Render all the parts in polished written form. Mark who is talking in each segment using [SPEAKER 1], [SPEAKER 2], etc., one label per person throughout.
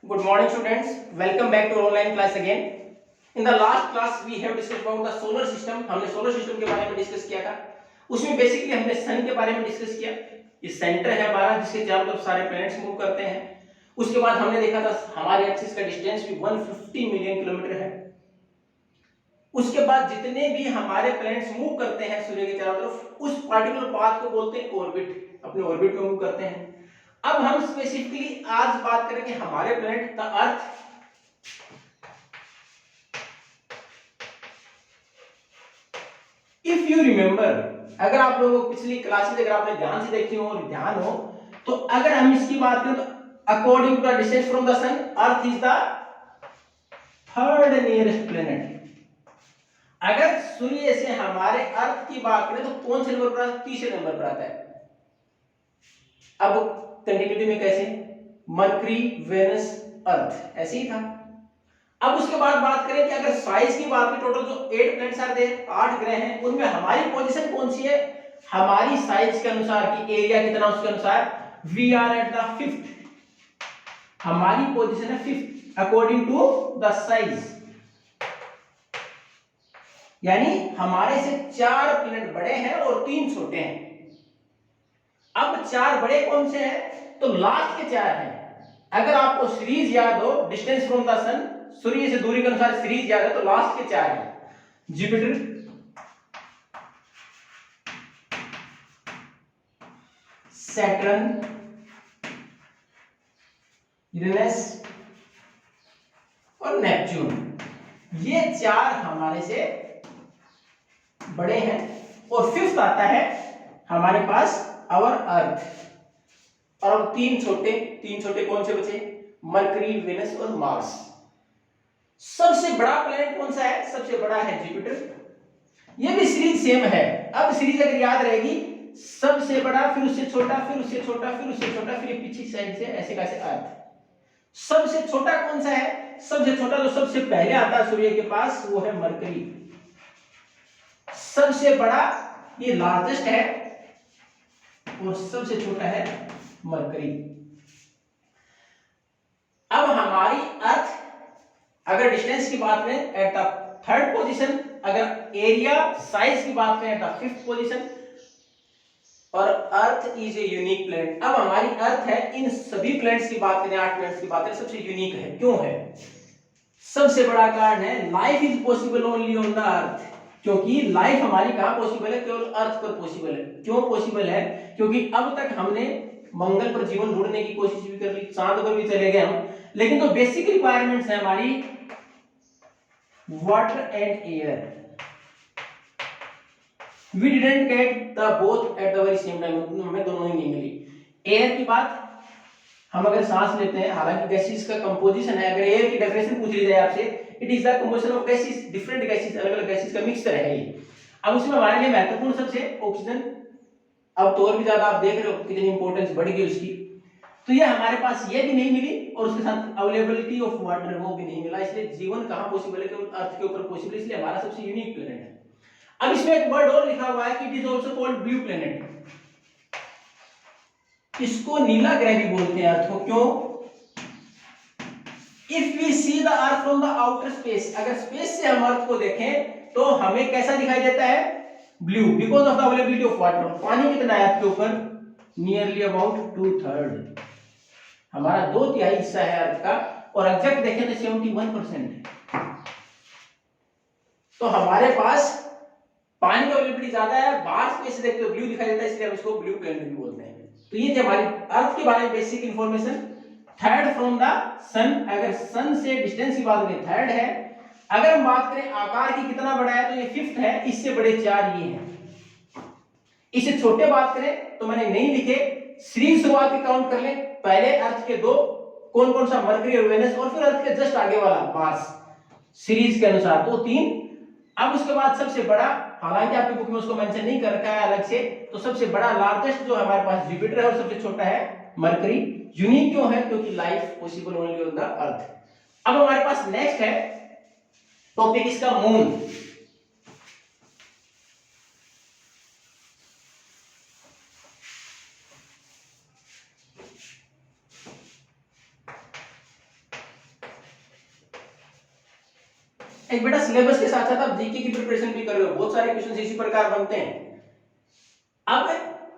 [SPEAKER 1] Good morning students, welcome back to our online class again. In the last class we have discussed about the solar system. हमने solar system के बारे में discuss किया था. उसमें basically हमने सन के बारे में डिस्कस किया. ये सेंटर है हमारा जिसके चारों तरफ सारे प्लैनेट्स मूव करते हैं. उसके बाद हमने देखा था हमारे एक्सिस का डिस्टेंस भी 150 मिलियन किलोमीटर है. उसके बाद जितने भी हमारे प्लैनेट्स मूव करते हैं सूर्य के चारों तरफ उस पार्टिकुलर पाथ को बोलते हैं ऑर्बिट. अपने ऑर्बिट में मूव करते हैं. अब हम स्पेसिफिकली आज बात करेंगे हमारे planet the earth. If you remember, अगर आप लोगों को पिछली क्लासेस अगर आपने ध्यान से देखी हो और ध्यान हो तो अगर हम इसकी बात करें तो according to the distance from the sun earth is the third nearest planet. अगर सूर्य से हमारे अर्थ की बात करें तो कौन से नंबर पर आता है? तीसरे नंबर पर आता है. अब कंटिन्यूटी में कैसे? मरकरी, वेनस, अर्थ ऐसे ही था. अब उसके बाद बात करें कि अगर साइज की बात करें टोटल जो 8 प्लैनेट्स आर देयर, 8 ग्रह हैं, उनमें हमारी पोजीशन कौन सी है? हमारी साइज के अनुसार कि एरिया कितना उसके अनुसार we are at the 5th. हमारी पोजीशन है 5th according to the size. यानी हमारे से 4 प्लैनेट बड़े हैं और 3 छोटे हैं. अब 4 बड़े कौन से हैं? तो लास्ट के 4 हैं. अगर आपको सीरीज याद हो डिस्टेंस फ्रॉम द सन, सूर्य से दूरी के अनुसार सीरीज याद है तो लास्ट के 4 हैं. जुपिटर, सैटर्न, यूरेनस और नेपच्यून. ये 4 हमारे से बड़े हैं और 5th आता है हमारे पास आवर अर्थ. और अब 3 छोटे कौन से बचे? मरकरी, वेनस और मार्स. सबसे बड़ा प्लैनेट कौन सा है? सबसे बड़ा है जुपिटर. ये भी सीरीज सेम है. अब सीरीज अगर याद रहेगी सबसे बड़ा, फिर उससे छोटा, फिर उससे छोटा, फिर उससे छोटा, फिर पीछे साइड से ऐसे कैसे अर्थ. सबसे छोटा कौन सा है? सबसे छोटा जो सबसे पहले आता है सूर्य के पास वो है मरकरी. सबसे बड़ा ये लार्जेस्ट है और सबसे छोटा है मरकरी. अब हमारी अर्थ अगर डिस्टेंस की बात करें एट द 3rd पोजीशन, अगर एरिया साइज की बात करें एट द 5th पोजीशन, और earth is a unique planet. अब हमारी अर्थ है इन सभी प्लैनेट्स की बात करें, 8 प्लैनेट्स की बात करें, सबसे यूनिक है. क्यों है? सबसे बड़ा कारण है life is possible only on the earth. क्योंकि लाइफ हमारी कहां पॉसिबल है? केवल अर्थ पर पॉसिबल है. क्यों पॉसिबल है? क्योंकि अब तक हमने मंगल पर जीवन ढूंढने की कोशिश भी कर ली, चांद पर भी चले गए हम, लेकिन जो बेसिक रिक्वायरमेंट्स है हमारी water and air, we didn't get the both at the very same time. हमें दोनों ही नहीं मिली. एयर की बात हम अगर सांस लेते हैं, हालांकि गैसेस का कंपोजिशन है, अगर एयर की डेफिनेशन पूछ ली जाए आपसे, it is the composition of gases, different gases, अलग अलग गैसेस का मिक्सचर है ये. अब उसमें हमारे लिए महत्वपूर्ण सबसे ऑक्सीजन. अब तो और भी ज्यादा आप देख रहे हो कितनी इंपॉर्टेंस बढ़ गई उसकी. तो ये हमारे पास ये भी नहीं मिली और उसके साथ अवेलेबिलिटी ऑफ वाटर वो भी नहीं मिला. इसलिए जीवन कहां पॉसिबल है? केवल अर्थ के ऊपर पॉसिबल. इसलिए हमारा सबसे यूनिक प्लेनेट है. अब इसमें एक वर्ड और लिखा हुआ है कि it is also called blue planet. इसको नीला ग्रह भी बोलते हैं अर्थ को. क्यों? If we see the earth from the outer space, अगर स्पेस से हम अर्थ को देखें तो हमें कैसा दिखाई देता है? Blue, because of the availability of water. पानी कितना है आपके ऊपर? Nearly about 2/3. हमारा 2/3 हिस्सा है अर्थ का और एग्जैक्ट देखें तो 71% है. तो हमारे पास पानी की अवेलेबिलिटी ज्यादा है. बाहर स्पेस से देखते हो ब्लू दिखाई देता है, इसलिए हम इसको ब्लू प्लेनेट भी बोलते हैं. तो ये जो हमारी अर्थ के बारे में basic information. 3rd from the sun, अगर सन से डिस्टेंस की बात करें 3rd है. अगर हम बात करें आकार की कितना बड़ा है तो ये 5th है. इससे बड़े 4 ये हैं. इससे छोटे बात करें तो मैंने नहीं लिखे, सीरीज शुरुआत की काउंट कर लें. पहले अर्थ के 2, कौन कौन सा? मरकरी और वेनस, और फिर अर्थ के जस्ट आगे वाला मार्स. सीरीज के अनुसार तो 3. अब उसके बाद सबसे बड़ा, हालांकि आपकी बुक में उसको मेंशन नहीं कर रखा है अलग से, तो सबसे बड़ा लार्जेस्ट जो हमारे पास जुपिटर है और सबसे छोटा है मरकरी. यूनिक क्यों है? क्योंकि life possible only on the earth. अब हमारे पास नेक्स्ट है टॉपिक इसका मून. एक बेटा सिलेबस के साथ साथ आप जीके की प्रिपरेशन भी कर रहे हो, बहुत सारे क्वेश्चन इसी प्रकार बनते हैं। अब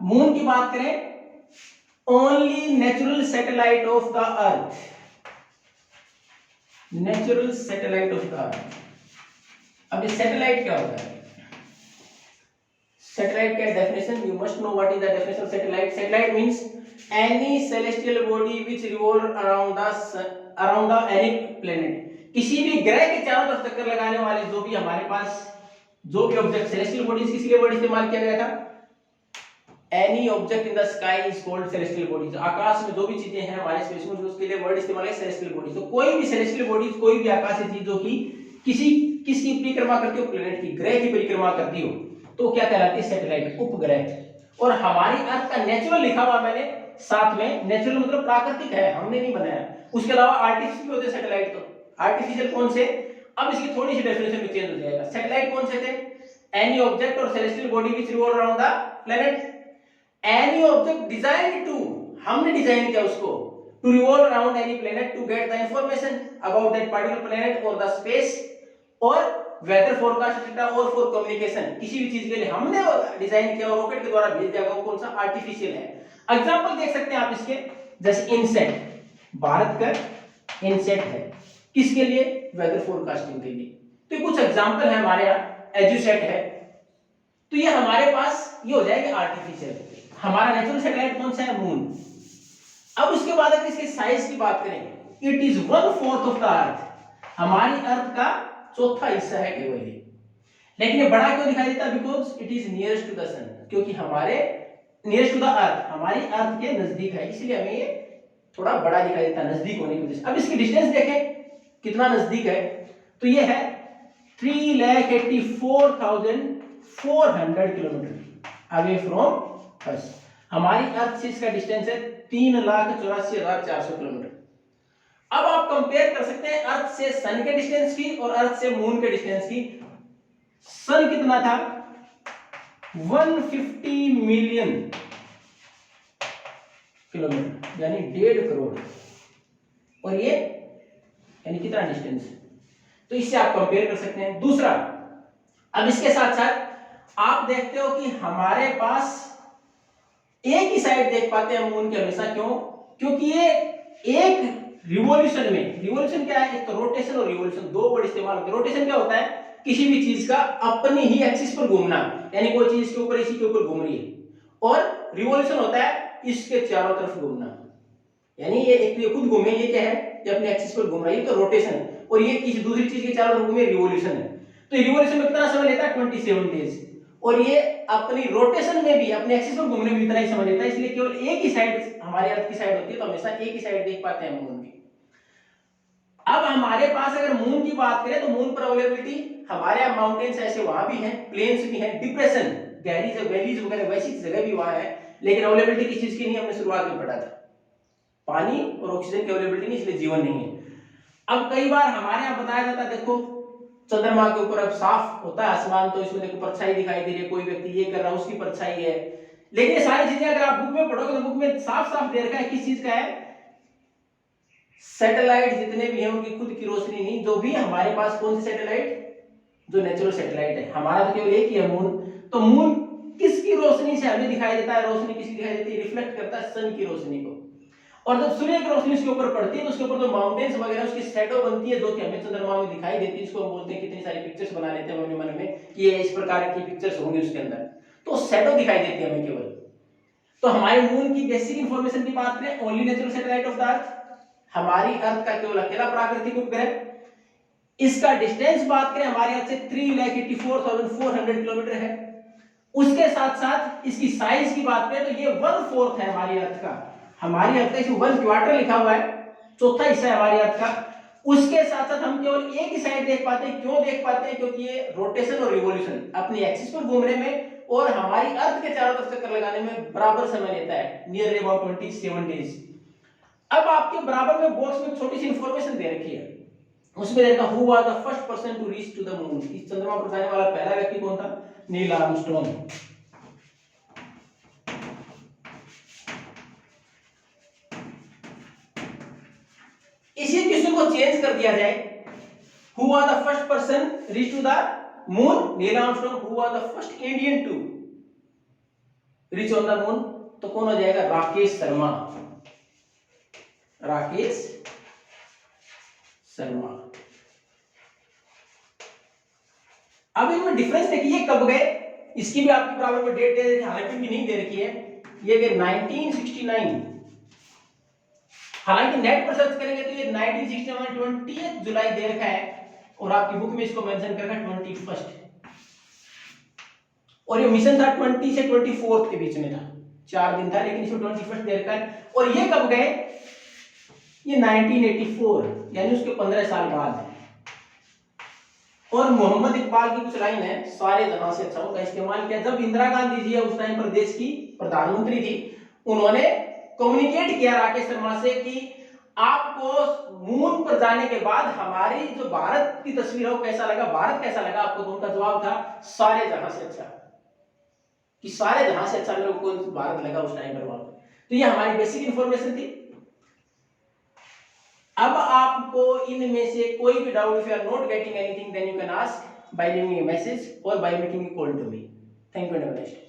[SPEAKER 1] मून की बात करें, only natural satellite of the earth, natural satellite of the earth. अब ये सैटेलाइट क्या होता है? सैटेलाइट का definition, you must know what is the definition of satellite. Satellite means any celestial body which revolve around the any planet, किसी भी ग्रह के चारों तरफ चक्कर लगाने वाले जो भी हमारे पास जो भी ऑब्जेक्ट, सेलेस्टियल बॉडीज किस लिए वर्ड इस्तेमाल किया गया था? Any object in the sky is called celestial bodies. आकाश में जो भी चीजें हैं हमारे स्पेस में, उसके लिए वर्ड इस्तेमाल है सेलेस्टियल बॉडीज। तो कोई भी सेलेस्टियल बॉडीज, कोई भी आकाशीय चीज जो कि किसकी परिक्रमा करती हो? प्लैनेट की, ग्रह की परिक्रमा करती हो, तो क्या कहलाती है? सैटेलाइट, उपग्रह। और हमारी अर्थ का नेचुरल लिखा हुआ मैंने साथ में, नेचुरल मतलब प्राकृतिक है, हमने नहीं बनाया। उसके अलावा आर्टिफिशियल भी होते हैं सैटेलाइट। तो आर्टिफिशियल कौन से? अब इसकी थोड़ी सी डेफिनेशन में चेंज हो जाएगा। सैटेलाइट कौन से थे? एनी ऑब्जेक्ट और celestial body which revolve around the planet, any object design to, हमने डिजाइन किया उसको, to revolve around any planet to get the information about that particular planet और द स्पेस, और वेदर फोरकास्ट एक्सेट्रा, और for communication, किसी भी चीज के लिए हमने डिजाइन किया और रॉकेट के द्वारा भेज दिया गया, वो कौन सा? आर्टिफिशियल है। एग्जांपल देख सकते हैं आप इसके, जैसे इनसेट, भारत का इनसेट है, किसके लिए? वेदर फोरकास्टिंग के लिए। तो कुछ एग्जांपल है हमारे यहाँ, एजुसेट है, तो ये हमारे पास ये हो जाएगा आर्टिफिशियल। हमारा नेचुरल सैटेलाइट कौन सा है? मून। अब उसके बाद अगर इसके साइज की बात करें, it is 1/4 of the earth, हमारी अर्थ का चौथा हिस्सा है केवल ये। लेकिन ये बड़ा क्यों दिखाई देता है? Because it is nearest to the sun, क्योंकि हमारे नियरेस्ट टू द अर्थ, हमारी अर्थ के नजदीक है, इसलिए हमें ये थोड़ा बड़ा दिखाई देता है नजदीक होने की वजह से। अब इसकी डिस्टेंस देखें कितना नजदीक है, तो ये है 3,84,400 किलोमीटर अवे फ्रॉम अस। हमारी अर्थ से इसका डिस्टेंस है 3,84,400 किलोमीटर। अब आप कंपेयर कर सकते हैं अर्थ से सन के डिस्टेंस की और अर्थ से मून के डिस्टेंस की। सन कितना था? 150 मिलियन किलोमीटर, यानी 1.5 करोड़, और ये यानी कितना डिस्टेंस? तो इससे आप कंपेयर कर सकते हैं। दूसरा, अब इसके साथ साथ आप देखते हो कि हमारे पास एक ही साइड देख पाते हैं मून के हमेशा। क्यों? क्योंकि ये एक रिवॉल्यूशन में, रिवॉल्यूशन क्या है? एक तो रोटेशन और रिवॉल्यूशन, दो वर्ड इस्तेमाल होते हैं। रोटेशन क्या होता है? किसी भी चीज का अपनी ही एक्सिस पर घूमना, यानी कोई चीज के ऊपर, इसी के ऊपर घूम रही है। और रिवॉल्यूशन होता है इसके चारों तरफ घूमना, यानी ये एक खुद घूमे, ये क्या है? ये अपने एक्सिस पर घूम रही है, तो रोटेशन। और ये किसी दूसरी चीज के चारों तरफ घूमे, रिवॉल्यूशन है। तो रिवॉल्यूशन में कितना समय लेता है? 27 डेज। और ये अपनी रोटेशन में भी, अपने एक्सिस पर घूमने में इतना ही समय लेता है। इसलिए केवल एक ही साइड हमारी अर्थ की साइड होती है, तो हमेशा एक ही साइड देख पाते हैं मून की। अब हमारे पास अगर मून की बात करें, तो मून पर अवेलेबिलिटी, हमारे यहाँ माउंटेन्स ऐसे वहां भी हैं, प्लेन्स भी हैं, डिप्रेशन, गहरी वैलीज वगैरह वैसी जगह भी वहां है, लेकिन अवेलेबिलिटी किस चीज की नहीं? हमने शुरुआत में पढ़ा था, पानी और ऑक्सीजन की अवेलेबिलिटी नहीं, इसलिए जीवन नहीं है। अब कई बार हमारे यहाँ बताया जाता है, देखो चंद्रमा के ऊपर अब साफ होता है आसमान, तो इसमें देखो परछाई दिखाई दे रही है, कोई व्यक्ति ये कर रहा है, उसकी परछाई है। लेकिन ये सारी चीजें अगर आप बुक में पढ़ोगे तो बुक में साफ साफ दे रखा है किस चीज का है? सैटेलाइट जितने भी हैं उनकी खुद की रोशनी नहीं। जो भी हमारे पास कौन सी सैटेलाइट? जो नेचुरल सैटेलाइट है, हमारा तो केवल एक ही है मून। तो मून किसकी रोशनी से हमें दिखाई देता है? रोशनी किसकी दिखाई देती है? रिफ्लेक्ट करता है सन की रोशनी को। और जब सूर्य की रोशनी उसके ऊपर पड़ती है, तो उसके ऊपर जो माउंटेन्स वगैरह उसकी शैडो बनती है, जो कि हमें चंद्रमा में दिखाई देती है। इसको हम बोलते हैं, कितनी सारी पिक्चर्स बना लेते हैं अपने मन में कि ये इस प्रकार की पिक्चर्स होंगी उसके अंदर, तो शैडो दिखाई देती है हमें केवल। तो हमारे मून की बेसिक इंफॉर्मेशन की बात करें, only natural satellite of the earth, हमारी अर्थ का केवल अकेला प्राकृतिक उपग्रह। इसका डिस्टेंस बात करें, हमारे अर्थ से 3,84,400 किलोमीटर है। उसके साथ साथ इसकी साइज की बात करें, तो ये 1/4 है हमारी अर्थ का। हमारी अर्थ का इसमें 1/4 लिखा हुआ है, चौथा हिस्सा है हमारी अर्थ का। उसके साथ साथ हम केवल एक ही साइड देख पाते हैं। क्यों देख पाते हैं? क्योंकि ये रोटेशन और रिवॉल्यूशन, अपनी एक्सिस पर घूमने में और हमारी अर्थ के चारों तरफ चक्कर लगाने में बराबर समय लेता है, नियर अबाउट 27 डेज। अब आपके बराबर में बॉक्स में छोटी सी इंफॉर्मेशन दे रखी है, उसमें देखा who was the first person to reach to the moon. इस चंद्रमा पर जाने वाला पहला व्यक्ति कौन था? Neil Armstrong. इसी क्वेश्चन को चेंज कर दिया जाए, Who was the first person reach to the moon? Neil Armstrong. Who was the first Indian to reach on the moon? तो कौन हो जाएगा? राकेश शर्मा। राकेश शर्मा। अब इनमें डिफरेंस देखिए कब गए, इसकी भी आपकी प्रॉब्लम में डेट दे रखी है, हालांकि इनकी नहीं दे रखी है, ये गए 1969। हालांकि नेट पर सर्च करेंगे तो ये 1969 20 जुलाई दे रखा है, और आपकी बुक में इसको मेंशन कर रखा है 21, और ये मिशन था 20 से 24 के बीच में था, 4 दिन था, लेकिन इसमें 21 दे रखा है। और ये कब गए? ये 1984, यानी उसके 15 साल बाद है। और मोहम्मद इकबाल की कुछ लाइन है, सारे जहां से अच्छा का इस्तेमाल किया। जब इंदिरा गांधी जी उस टाइम पर देश की प्रधानमंत्री थी, उन्होंने कम्युनिकेट किया राकेश शर्मा से कि आपको मून पर जाने के बाद हमारी जो भारत की तस्वीर है वो कैसा लगा, भारत कैसा लगा आपको? तो उनका जवाब था सारे जहां से अच्छा, कि सारे जहां से अच्छा मेरे को भारत लगा उस टाइम पर वहां। तो ये हमारी बेसिक इंफॉर्मेशन थी। अब आपको इनमें से कोई भी doubt, if you are not getting anything then you can ask by leaving a message और by making a call to me. Thank you and have a nice day.